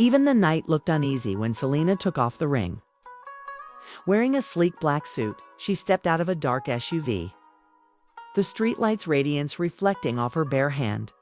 Even the night looked uneasy when Selena took off the ring. Wearing a sleek black suit, she stepped out of a dark SUV, the streetlight's radiance reflecting off her bare hand.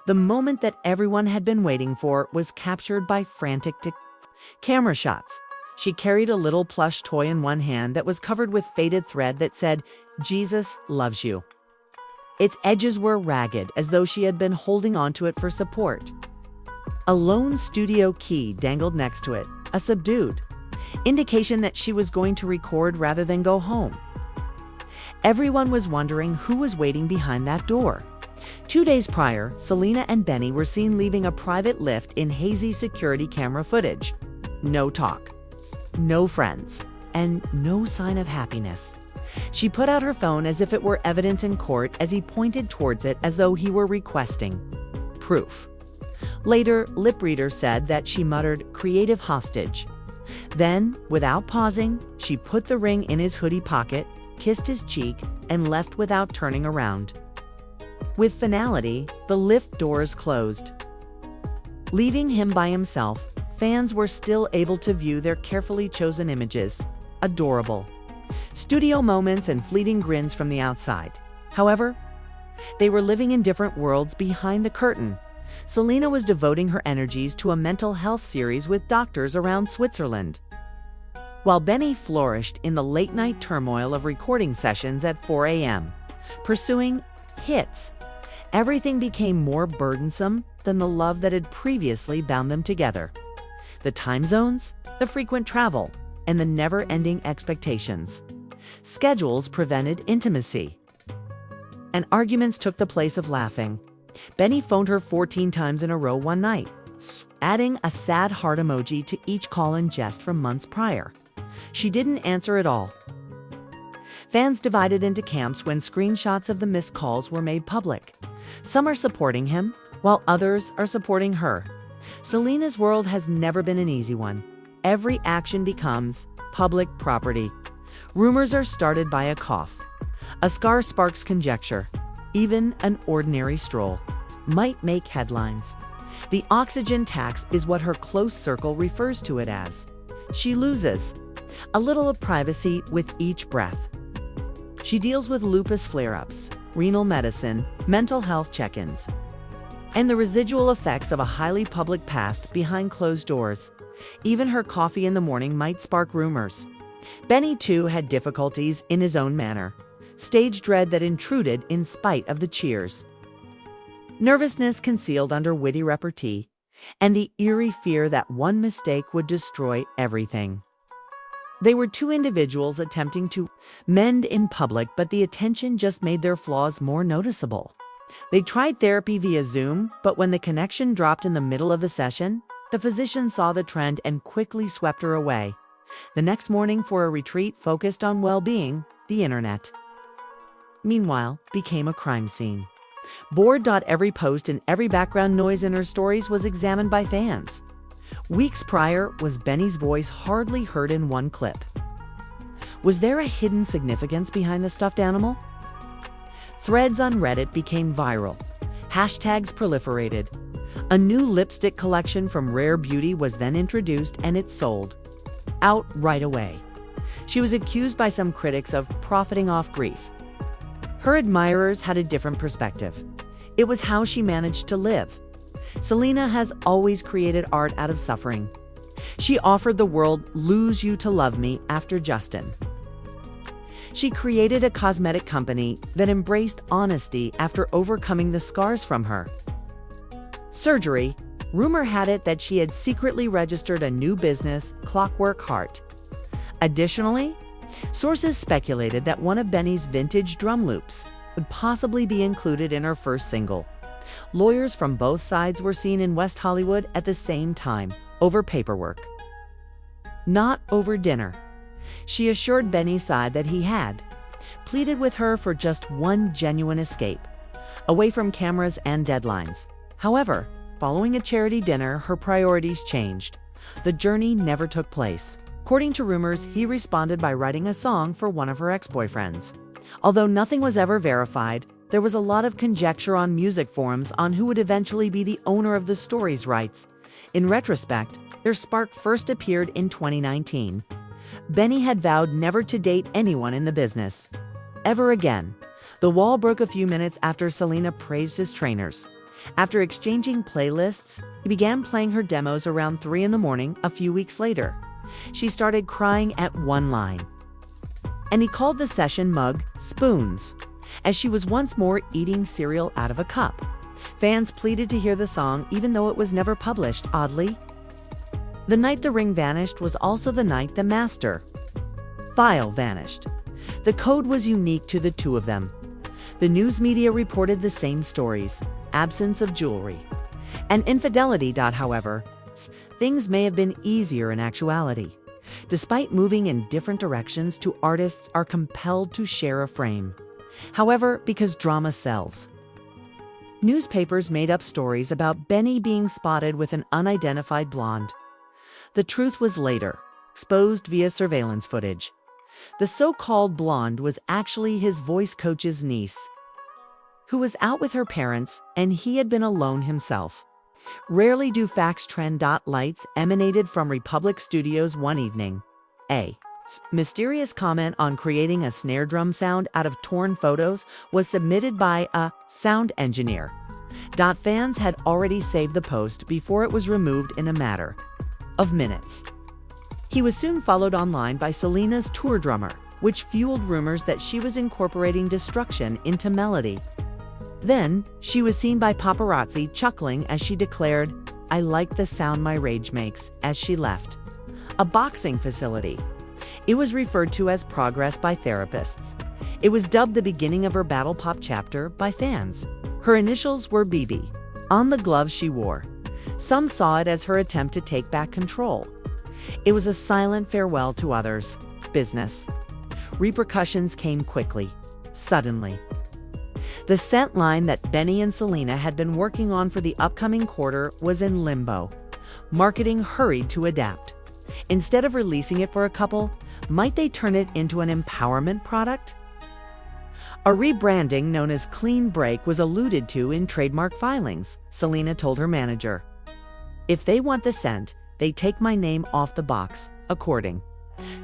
The moment that everyone had been waiting for was captured by frantic camera shots. She carried a little plush toy in one hand that was covered with faded thread that said, "Jesus loves you." Its edges were ragged, as though she had been holding onto it for support. A lone studio key dangled next to it, a subdued indication that she was going to record rather than go home. Everyone was wondering who was waiting behind that door. 2 days prior, Selena and Benny were seen leaving a private lift in hazy security camera footage. No talk, no friends, and no sign of happiness. She put out her phone as if it were evidence in court as he pointed towards it as though he were requesting proof. Later, lip reader said that she muttered, "creative hostage." Then, without pausing, she put the ring in his hoodie pocket, kissed his cheek, and left without turning around. With finality, the lift doors closed. Leaving him by himself, fans were still able to view their carefully chosen images. Adorable studio moments and fleeting grins from the outside. However, they were living in different worlds behind the curtain. Selena was devoting her energies to a mental health series with doctors around Switzerland, while Benny flourished in the late-night turmoil of recording sessions at 4 a.m., pursuing hits. Everything became more burdensome than the love that had previously bound them together. The time zones, the frequent travel, and the never-ending expectations. Schedules prevented intimacy, and arguments took the place of laughing. Benny phoned her 14 times in a row one night, adding a sad heart emoji to each call in jest from months prior. She didn't answer at all. Fans divided into camps when screenshots of the missed calls were made public. Some are supporting him, while others are supporting her. Selena's world has never been an easy one. Every action becomes public property. Rumors are started by a cough. A scar sparks conjecture. Even an ordinary stroll might make headlines. The oxygen tax is what her close circle refers to it as. She loses a little of privacy with each breath. She deals with lupus flare-ups, renal medicine, mental health check-ins, and the residual effects of a highly public past behind closed doors. Even her coffee in the morning might spark rumors. Benny, too, had difficulties in his own manner. Stage dread that intruded in spite of the cheers. Nervousness concealed under witty repartee, and the eerie fear that one mistake would destroy everything. They were two individuals attempting to mend in public, but the attention just made their flaws more noticeable. They tried therapy via Zoom, but when the connection dropped in the middle of the session, the physician saw the trend and quickly swept her away. The next morning, for a retreat focused on well-being, the internet, meanwhile, became a crime scene. Bored. Every post and every background noise in her stories was examined by fans. Weeks prior was Benny's voice hardly heard in one clip. Was there a hidden significance behind the stuffed animal? Threads on Reddit became viral. Hashtags proliferated. A new lipstick collection from Rare Beauty was then introduced, and it sold out right away. She was accused by some critics of profiting off grief. Her admirers had a different perspective. It was how she managed to live. Selena has always created art out of suffering. She offered the world "Lose You to Love Me" after Justin. She created a cosmetic company that embraced honesty after overcoming the scars from her surgery. Rumor had it that she had secretly registered a new business, Clockwork Heart. Additionally, sources speculated that one of Benny's vintage drum loops would possibly be included in her first single. Lawyers from both sides were seen in West Hollywood at the same time, over paperwork, not over dinner. She assured Benny's side that he had pleaded with her for just one genuine escape, away from cameras and deadlines. However, following a charity dinner, her priorities changed. The journey never took place. According to rumors, he responded by writing a song for one of her ex-boyfriends. Although nothing was ever verified, there was a lot of conjecture on music forums on who would eventually be the owner of the story's rights. In retrospect, Their spark first appeared in 2019. Benny had vowed never to date anyone in the business ever again. The wall broke a few minutes after Selena praised his trainers. After exchanging playlists, he began playing her demos around 3 in the morning a few weeks later. She started crying at one line. And he called the session mug Spoons, as she was once more eating cereal out of a cup. Fans pleaded to hear the song even though it was never published, oddly. The night the ring vanished was also the night the master file vanished. The code was unique to the two of them. The news media reported the same stories: absence of jewelry and infidelity. However, things may have been easier in actuality. Despite moving in different directions, two artists are compelled to share a frame. However, because drama sells, newspapers made up stories about Benny being spotted with an unidentified blonde. The truth was later exposed via surveillance footage. The so-called blonde was actually his voice coach's niece, who was out with her parents, and he had been alone himself. Rarely do facts trend. Lights emanated from Republic Studios one evening. A mysterious comment on creating a snare drum sound out of torn photos was submitted by a sound engineer. Fans had already saved the post before it was removed in a matter of minutes. He was soon followed online by Selena's tour drummer, which fueled rumors that she was incorporating destruction into melody. Then, she was seen by paparazzi chuckling as she declared, "I like the sound my rage makes," as she left a boxing facility. It was referred to as progress by therapists. It was dubbed the beginning of her battle pop chapter by fans. Her initials were BB on the gloves she wore. Some saw it as her attempt to take back control. It was a silent farewell to others' business. Repercussions came quickly, suddenly. The scent line that Benny and Selena had been working on for the upcoming quarter was in limbo. Marketing hurried to adapt. Instead of releasing it for a couple, might they turn it into an empowerment product? A rebranding known as Clean Break was alluded to in trademark filings, Selena told her manager. "If they want the scent, they take my name off the box," according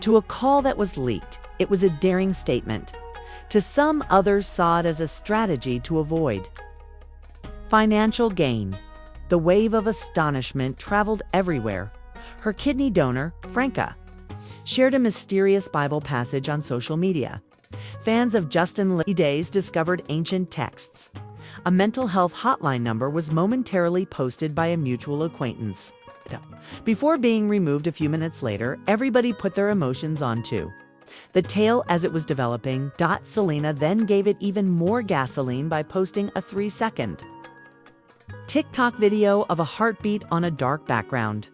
to a call that was leaked. It was a daring statement. To some, others saw it as a strategy to avoid financial gain. The wave of astonishment traveled everywhere. Her kidney donor, Franca, shared a mysterious Bible passage on social media. Fans of Justin Lee days discovered ancient texts. A mental health hotline number was momentarily posted by a mutual acquaintance. Before being removed a few minutes later, everybody put their emotions onto the tale as it was developing. Selena then gave it even more gasoline by posting a 3-second TikTok video of a heartbeat on a dark background.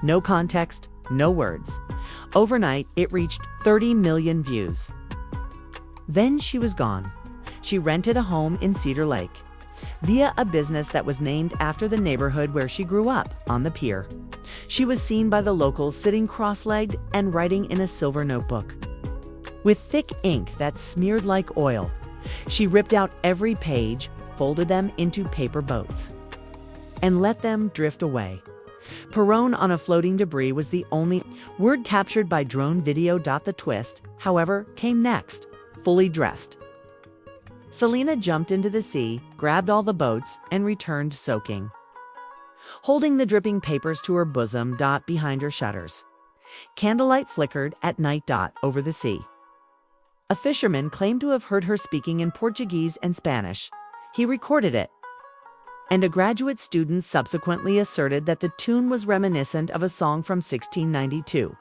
No context, no words. Overnight, it reached 30 million views. Then she was gone. She rented a home in Cedar Lake via a business that was named after the neighborhood where she grew up, on the pier. She was seen by the locals sitting cross-legged and writing in a silver notebook with thick ink that smeared like oil. She ripped out every page, folded them into paper boats, and let them drift away. Perone on a floating debris was the only word captured by drone video. The twist, however, came next. Fully dressed, Selena jumped into the sea, grabbed all the boats, and returned soaking, holding the dripping papers to her bosom. Behind her shutters, candlelight flickered at night. Over the sea, a fisherman claimed to have heard her speaking in Portuguese and Spanish. He recorded it, and a graduate student subsequently asserted that the tune was reminiscent of a song from 1692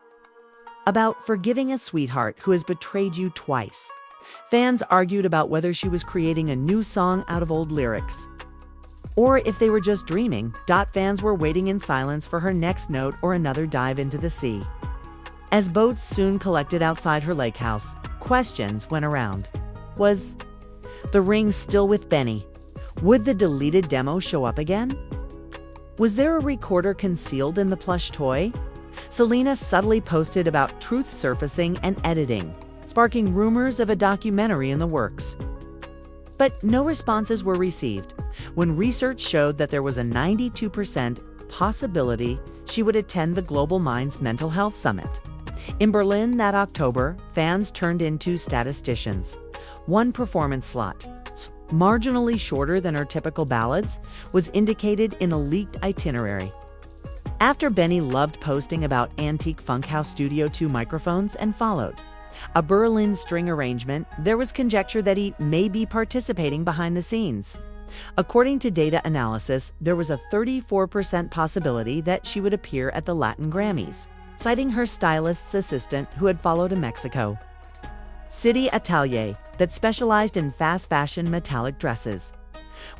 about forgiving a sweetheart who has betrayed you twice. Fans argued about whether she was creating a new song out of old lyrics, or if they were just dreaming. Fans were waiting in silence for her next note or another dive into the sea. As boats soon collected outside her lake house, questions went around. Was the ring still with Benny? Would the deleted demo show up again? Was there a recorder concealed in the plush toy? Selena subtly posted about truth surfacing and editing, sparking rumors of a documentary in the works. But no responses were received. When research showed that there was a 92% possibility she would attend the Global Minds Mental Health Summit. In Berlin that October, fans turned into statisticians. One performance slot, marginally shorter than her typical ballads, was indicated in a leaked itinerary. After Benny loved posting about antique Funkhouse Studio 2 microphones and followed a Berlin string arrangement, there was conjecture that he may be participating behind the scenes. According to data analysis, there was a 34% possibility that she would appear at the Latin Grammys, citing her stylist's assistant who had followed to Mexico. City Atelier, that specialized in fast fashion metallic dresses.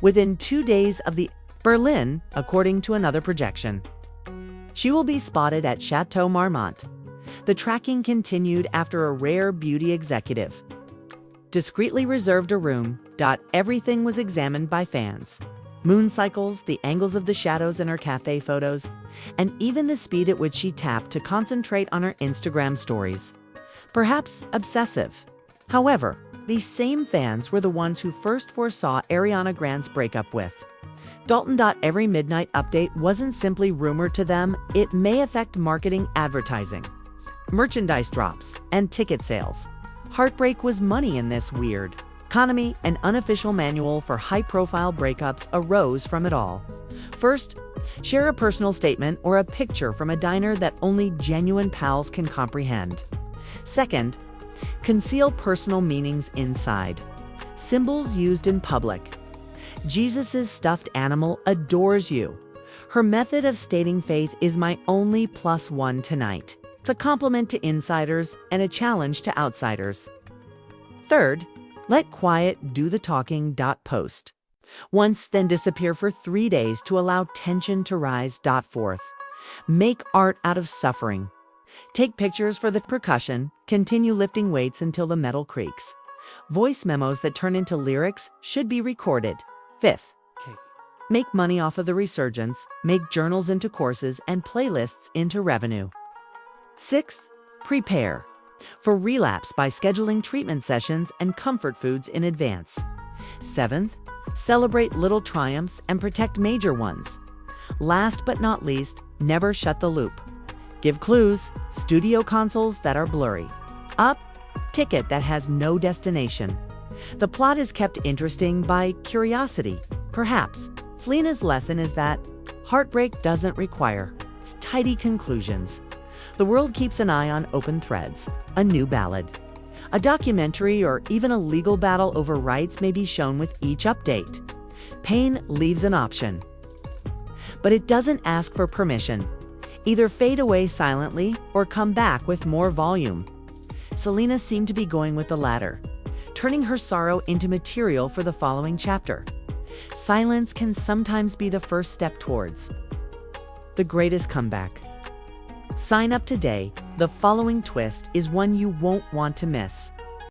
Within 2 days of the Berlin, according to another projection, she will be spotted at Chateau Marmont. The tracking continued after a rare beauty executive discreetly reserved a room. Everything was examined by fans. Moon cycles, the angles of the shadows in her cafe photos, and even the speed at which she tapped to concentrate on her Instagram stories. Perhaps obsessive. However, these same fans were the ones who first foresaw Ariana Grande's breakup with Dalton. Every midnight update wasn't simply rumor to them, it may affect marketing, advertising, merchandise drops, and ticket sales. Heartbreak was money in this weird economy. An unofficial manual for high-profile breakups arose from it all. First, share a personal statement or a picture from a diner that only genuine pals can comprehend. Second, conceal personal meanings inside. Symbols used in public. Jesus's stuffed animal adores you. Her method of stating faith is my only +1 tonight. It's a compliment to insiders and a challenge to outsiders. Third, let quiet do the talking. Post once, then disappear for 3 days to allow tension to rise. Fourth, make art out of suffering. Take pictures for the percussion, continue lifting weights until the metal creaks. Voice memos that turn into lyrics should be recorded. Fifth, make money off of the resurgence, make journals into courses and playlists into revenue. Sixth, prepare for relapse by scheduling treatment sessions and comfort foods in advance. Seventh, celebrate little triumphs and protect major ones. Last but not least, never shut the loop. Give clues, studio consoles that are blurry. Up, ticket that has no destination. The plot is kept interesting by curiosity. Perhaps Selena's lesson is that heartbreak doesn't require tidy conclusions. The world keeps an eye on open threads, a new ballad. A documentary or even a legal battle over rights may be shown with each update. Pain leaves an option, but it doesn't ask for permission. Either fade away silently or come back with more volume. Selena seemed to be going with the latter, turning her sorrow into material for the following chapter. Silence can sometimes be the first step towards the greatest comeback. Sign up today. The following twist is one you won't want to miss.